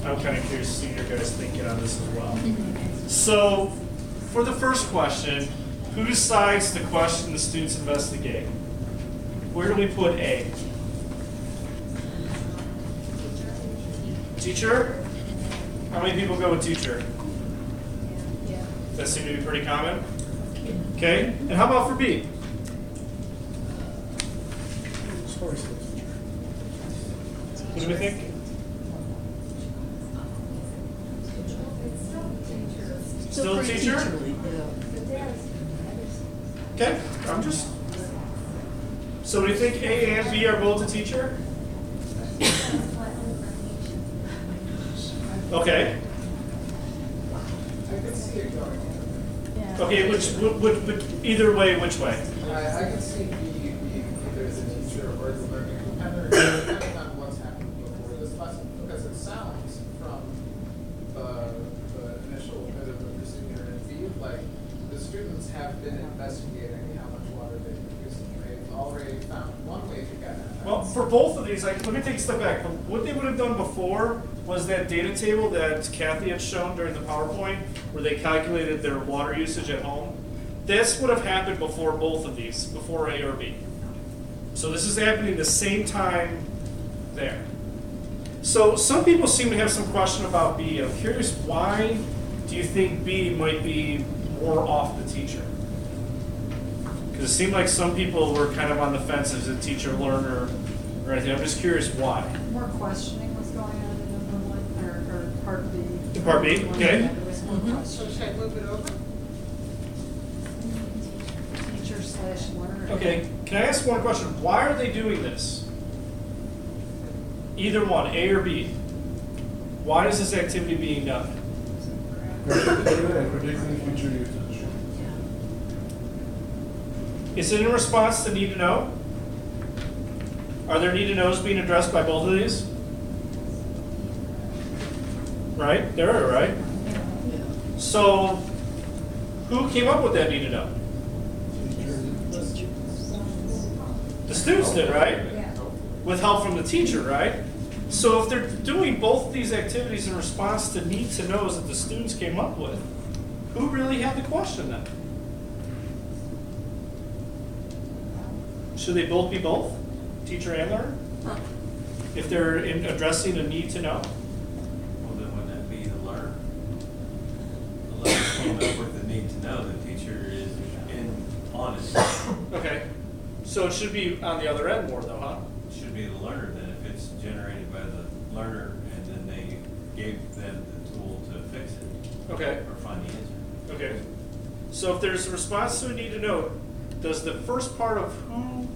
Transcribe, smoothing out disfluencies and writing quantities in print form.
I'm kind of curious to see your guys' thinking on this as well. So, for the first question, who decides the question the students investigate? Where do we put A? Teacher? How many people go with teacher? Yeah. That seems to be pretty common. Okay, and how about for B? What do we think? Still a teacher? Okay, I'm just. So do you think A and B are both a teacher? Okay. I could see it going. Okay, which either way, which way? I could see being either as a teacher or as a learning depending on what's happened before this lesson, because it sounds from the initial bit of the procedure in B, like the students have been investigating how much water they produce. They've already found one way to get at that. Well, for both of these, let me take a step back. What they would have done before was that data table that Kathy had shown during the PowerPoint, where they calculated their water usage at home. This would have happened before both of these, before A or B. So this is happening the same time there. So some people seem to have some question about B. I'm curious, why do you think B might be more off the teacher? Because it seemed like some people were kind of on the fence as a teacher learner or anything. I'm just curious why. More questioning was going on in number one, or part B. Part B, okay. There was more So questioning. should I move it over? Teacher/learner. Okay, can I ask one question? Why are they doing this? Either one, A or B. Why is this activity being done? Predicting future usage. Is it in response to need to know? Are there need to knows being addressed by both of these? Right? There are, right? So, who came up with that need to know? The students did, right? Yeah. With help from the teacher, right? So if they're doing both these activities in response to need to knows that the students came up with, who really had the question then? Should they both be both? Teacher and learner? If they're addressing a need to know? Well, then wouldn't that be the learner? The learner came up with the need to know, the teacher is on it. Okay. So it should be on the other end more though, huh? It should be the learner then, if it's generated by the learner and then they gave them the tool to fix it. Okay. Or find the answer. Okay. So if there's a response to a need to know, does the first part of who